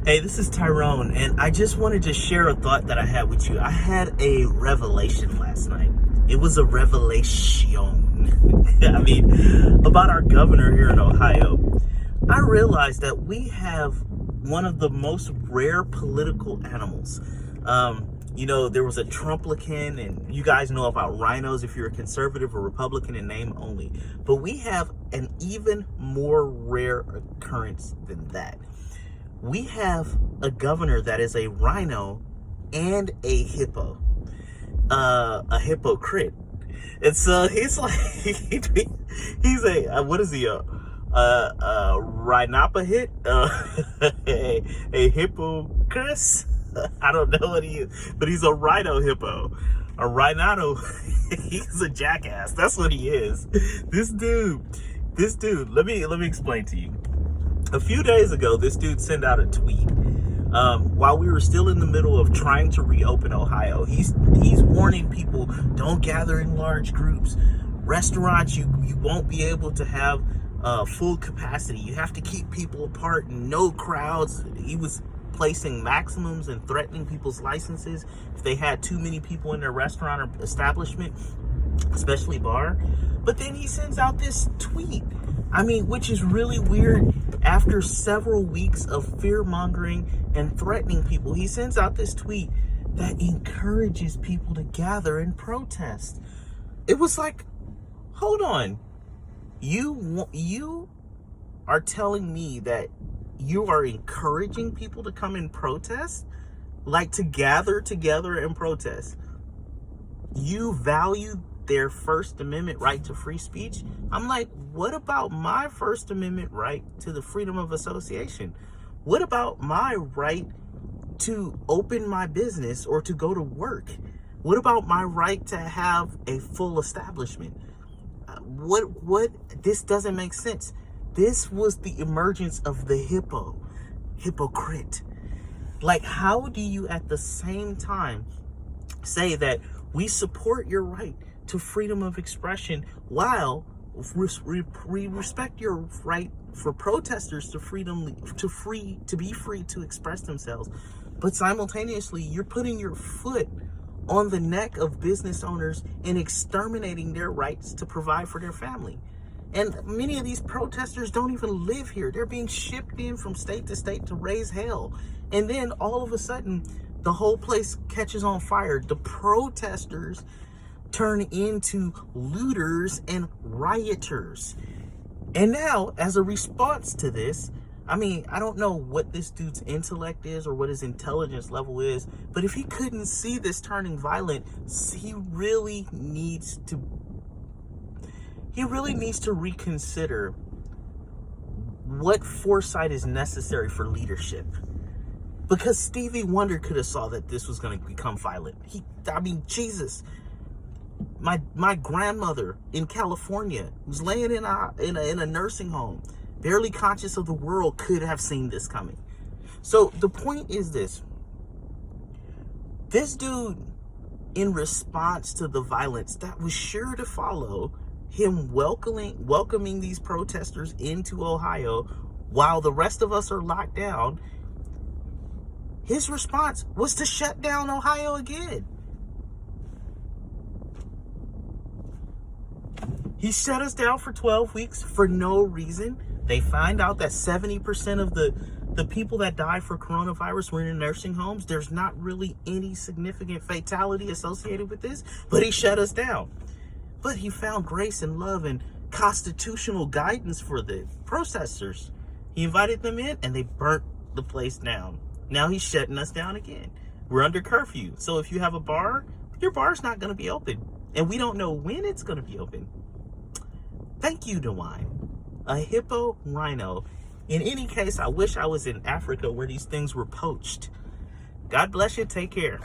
Hey, this is Tyrone, and I just wanted to share a thought that I had with you. I had a revelation last night. It was a revelation. About our governor here in Ohio. I realized that we have one of the most rare political animals. There was a Trumplican, and you guys know about rhinos if you're a conservative or Republican in name only. But we have an even more rare occurrence than that. We have a governor that is a rhino and a hippo, a hypocrite. And so he's like, he's a, what is he, a rhinopahit, a hypocrite? I don't know what he is, but he's a rhino hippo, a rhino. He's a jackass. That's what he is. This dude, let me explain to you. A few days ago, this dude sent out a tweet while we were still in the middle of trying to reopen Ohio. He's warning people, don't gather in large groups. Restaurants, you won't be able to have full capacity. You have to keep people apart and no crowds. He was placing maximums and threatening people's licenses if they had too many people in their restaurant or establishment, especially bar. But then he sends out this tweet, which is really weird. After several weeks of fear-mongering and threatening people, he sends out this tweet that encourages people to gather and protest. It was like, hold on. You are telling me that you are encouraging people to come and protest? Like to gather together and protest? You value their First Amendment right to free speech? I'm like, what about my First Amendment right to the freedom of association? What about my right to open my business or to go to work? What about my right to have a full establishment? This doesn't make sense. This was the emergence of the hypocrite. Like, how do you at the same time say that we support your right to freedom of expression while we respect your right for protesters to be free to express themselves, but simultaneously you're putting your foot on the neck of business owners and exterminating their rights to provide for their family? And many of these protesters don't even live here. They're being shipped in from state to state to raise hell. And then all of a sudden, the whole place catches on fire. The protesters turn into looters and rioters. And now, as a response to this, I don't know what this dude's intellect is or what his intelligence level is, but if he couldn't see this turning violent, he really needs to reconsider what foresight is necessary for leadership. Because Stevie Wonder could have saw that this was going to become violent. Jesus. My grandmother in California was laying in a nursing home, barely conscious of the world, could have seen this coming. So the point is this dude, in response to the violence that was sure to follow, him welcoming these protesters into Ohio while the rest of us are locked down, his response was to shut down Ohio again. He shut us down for 12 weeks for no reason. They find out that 70% of the people that died for coronavirus were in nursing homes. There's not really any significant fatality associated with this, but he shut us down. But he found grace and love and constitutional guidance for the protesters. He invited them in and they burnt the place down. Now he's shutting us down again. We're under curfew. So if you have a bar, your bar's not going to be open. And we don't know when it's going to be open. Thank you, DeWine. A hippo rhino. In any case, I wish I was in Africa where these things were poached. God bless you. Take care.